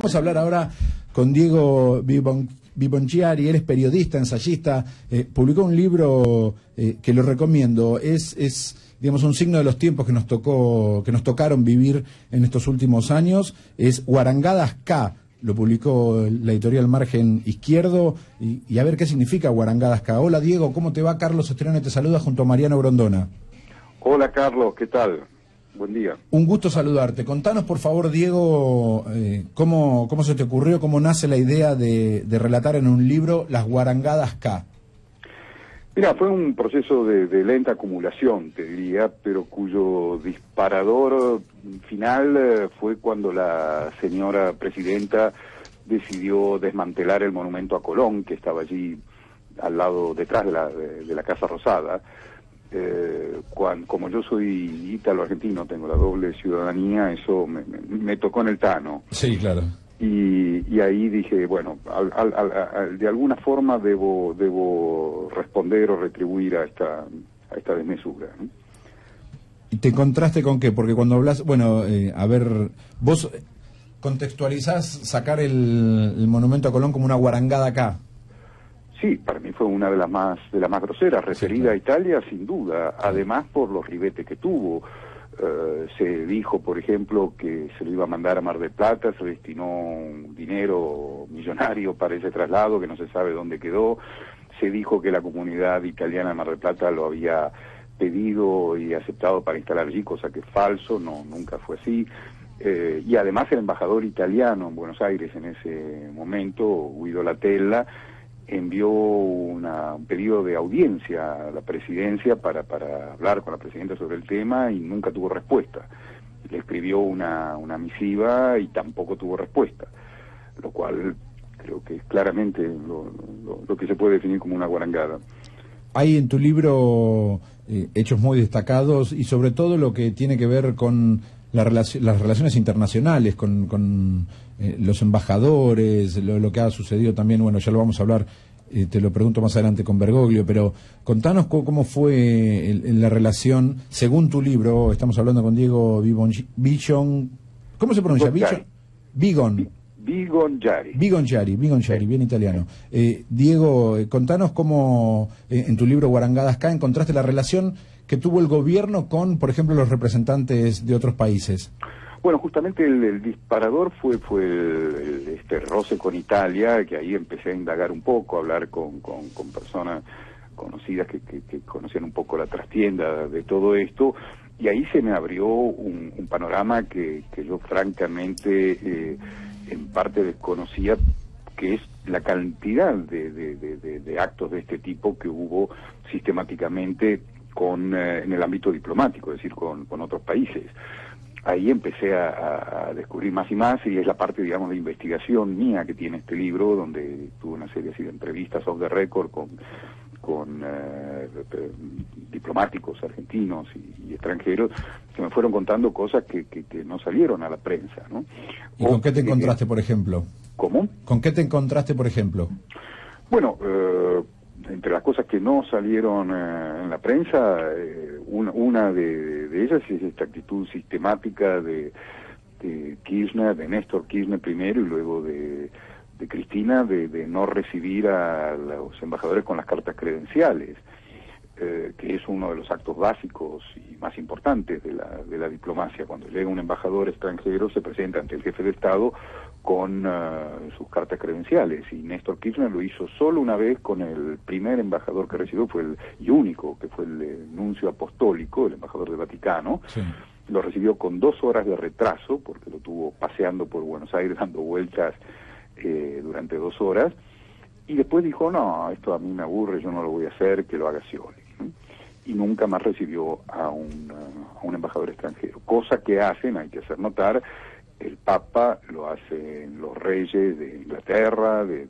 Vamos a hablar ahora con Diego Vivonchiari. Él es periodista, ensayista, publicó un libro que lo recomiendo. Es digamos, un signo de los tiempos que nos tocaron vivir en estos últimos años. Es Guarangadas K. Lo publicó la editorial Margen Izquierdo, y a ver qué significa Guarangadas K. Hola Diego, ¿cómo te va? Carlos Estreno te saluda junto a Mariano Grondona. Hola Carlos, ¿qué tal? Buen día. Un gusto saludarte. Contanos por favor, Diego, cómo se te ocurrió, cómo nace la idea de relatar en un libro las Guarangadas K. Mira, fue un proceso de lenta acumulación, te diría, pero cuyo disparador final fue cuando la señora presidenta decidió desmantelar el monumento a Colón, que estaba allí al lado, detrás de la Casa Rosada. Como yo soy ítalo-argentino, tengo la doble ciudadanía, eso me tocó en el Tano. Sí, claro. Y ahí dije, bueno, de alguna forma debo responder o retribuir a esta desmesura, ¿no? ¿Y te encontraste con qué? Porque cuando hablas, bueno, a ver, vos contextualizás sacar el monumento a Colón como una guarangada acá. Sí, para mí fue una de las más groseras, referida a Italia, sin duda, además por los ribetes que tuvo. Se dijo, por ejemplo, que se lo iba a mandar a Mar del Plata, se destinó un dinero millonario para ese traslado, que no se sabe dónde quedó. Se dijo que la comunidad italiana de Mar del Plata lo había pedido y aceptado para instalar allí, cosa que es falso, nunca fue así. Y además el embajador italiano en Buenos Aires en ese momento, Guido Latella, envió un pedido de audiencia a la presidencia para hablar con la presidenta sobre el tema y nunca tuvo respuesta. Le escribió una misiva y tampoco tuvo respuesta, lo cual creo que es claramente lo que se puede definir como una guarangada. Hay en tu libro hechos muy destacados y sobre todo lo que tiene que ver con las relaciones internacionales, con los embajadores, lo que ha sucedido también, bueno, ya lo vamos a hablar, te lo pregunto más adelante con Bergoglio, pero contanos cómo fue la relación, según tu libro. Estamos hablando con Diego Vivonchiari. ¿Cómo se pronuncia? Vivonchiari, bien italiano. Diego, contanos cómo en tu libro Guarangadas K encontraste la relación que tuvo el gobierno con, por ejemplo, los representantes de otros países. Bueno, justamente el disparador fue este roce con Italia, que ahí empecé a indagar un poco, a hablar con personas conocidas que conocían un poco la trastienda de todo esto, y ahí se me abrió un panorama que yo francamente en parte desconocía, que es la cantidad de actos de este tipo que hubo sistemáticamente en el ámbito diplomático, es decir, con otros países. Ahí empecé a descubrir más y más, y es la parte, digamos, de investigación mía que tiene este libro, donde tuve una serie así de entrevistas off the record con diplomáticos argentinos y extranjeros, que me fueron contando cosas que no salieron a la prensa, ¿no? ¿Y con qué te encontraste, por ejemplo? ¿Cómo? ¿Con qué te encontraste, por ejemplo? Bueno, entre las cosas que no salieron en la prensa, una de ellas es esta actitud sistemática de Kirchner, de Néstor Kirchner primero y luego de Cristina, de no recibir a los embajadores con las cartas credenciales, que es uno de los actos básicos y más importantes de la diplomacia. Cuando llega un embajador extranjero se presenta ante el jefe de Estado con sus cartas credenciales, y Néstor Kirchner lo hizo solo una vez con el primer embajador que recibió, y único, que fue el nuncio apostólico, el embajador del Vaticano. Sí. Lo recibió con 2 horas de retraso, porque lo tuvo paseando por Buenos Aires dando vueltas durante 2 horas, y después dijo, no, esto a mí me aburre, yo no lo voy a hacer, que lo haga Scioli. Y nunca más recibió a un embajador extranjero, cosa que hacen, hay que hacer notar, el Papa, lo hacen los reyes de Inglaterra, de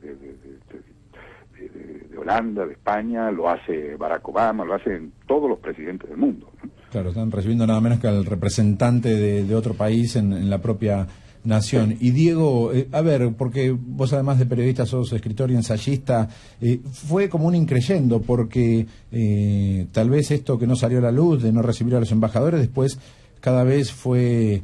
Holanda, de España, lo hace Barack Obama, lo hacen todos los presidentes del mundo, ¿no? Claro, están recibiendo nada menos que al representante de otro país en la propia nación. Y Diego, a ver, porque vos además de periodista sos escritor y ensayista, fue como un increyendo, porque tal vez esto que no salió a la luz de no recibir a los embajadores después cada vez fue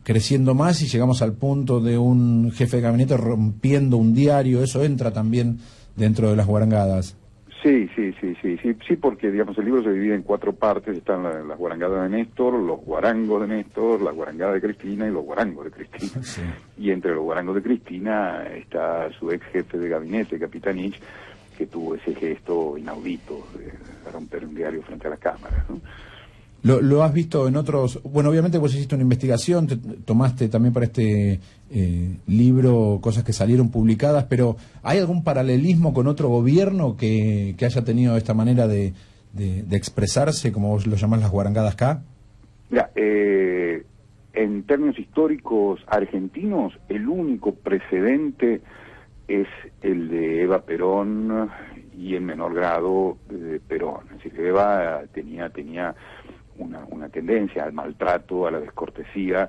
creciendo más y llegamos al punto de un jefe de gabinete rompiendo un diario. Eso entra también dentro de las guarangadas. Sí, porque digamos el libro se divide en 4 partes. Están las guarangadas de Néstor, los guarangos de Néstor, la guarangada de Cristina y los guarangos de Cristina. Sí. Y entre los guarangos de Cristina está su ex jefe de gabinete, Capitanich, que tuvo ese gesto inaudito de romper un diario frente a la cámara, ¿no? ¿Lo has visto en otros? Bueno, obviamente vos hiciste una investigación, tomaste también para este libro cosas que salieron publicadas, pero ¿hay algún paralelismo con otro gobierno que haya tenido esta manera de expresarse, como vos lo llamás las guarangadas acá? Mira, en términos históricos argentinos, el único precedente es el de Eva Perón y en menor grado de Perón. Es decir, Eva tenía una tendencia al maltrato, a la descortesía,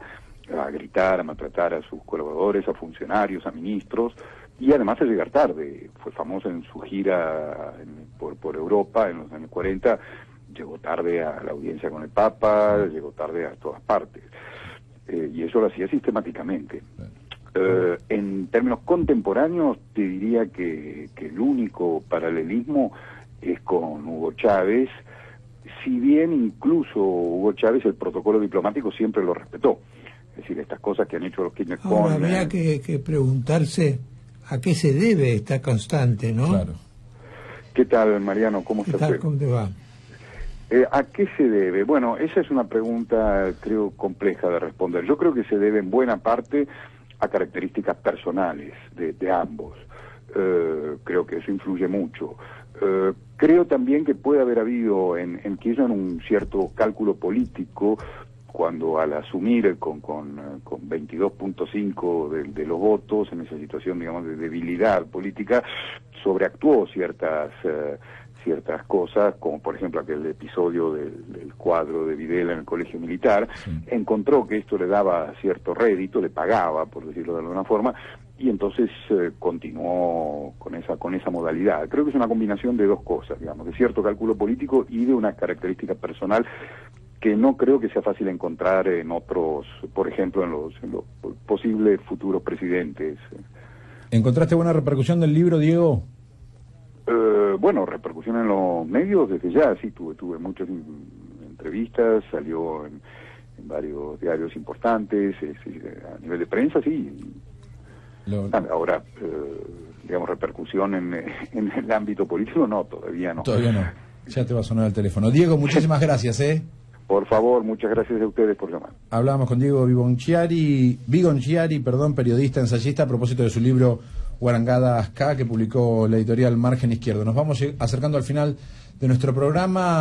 a gritar, a maltratar a sus colaboradores, a funcionarios, a ministros, y además a llegar tarde. Fue famosa en su gira por Europa en los años 40, llegó tarde a la audiencia con el Papa, llegó tarde a todas partes, y eso lo hacía sistemáticamente. En términos contemporáneos, te diría que el único paralelismo es con Hugo Chávez, si bien incluso Hugo Chávez el protocolo diplomático siempre lo respetó. Es decir, estas cosas que han hecho los Kirchner con... Ahora habría que preguntarse a qué se debe esta constante, ¿no? Claro. ¿Qué tal, Mariano? ¿Cómo ¿Qué estás? tal? ¿Cómo te va? ¿A qué se debe? Bueno, esa es una pregunta, creo, compleja de responder. Yo creo que se debe en buena parte a características personales de ambos. Creo que eso influye mucho. Creo también que puede haber habido en Kirchner un cierto cálculo político cuando al asumir con 22.5 de los votos en esa situación, digamos, de debilidad política, sobreactuó ciertas cosas, como por ejemplo aquel episodio del cuadro de Videla en el colegio militar. Sí. Encontró que esto le daba cierto rédito, le pagaba, por decirlo de alguna forma, y entonces continuó con esa modalidad. Creo que es una combinación de dos cosas, digamos, de cierto cálculo político y de una característica personal que no creo que sea fácil encontrar en otros, por ejemplo, en los posibles futuros presidentes. ¿Encontraste buena repercusión del libro, Diego? Bueno, repercusión en los medios desde ya, sí, tuve muchas entrevistas, salió en varios diarios importantes, a nivel de prensa, sí. Ahora, digamos, repercusión en el ámbito político, no, todavía no. Todavía no, ya te va a sonar el teléfono. Diego, muchísimas gracias, Por favor, muchas gracias a ustedes por llamar. Hablábamos con Diego Vigonchiari, periodista, ensayista, a propósito de su libro Guarangadas K, que publicó la editorial Margen Izquierdo. Nos vamos acercando al final de nuestro programa.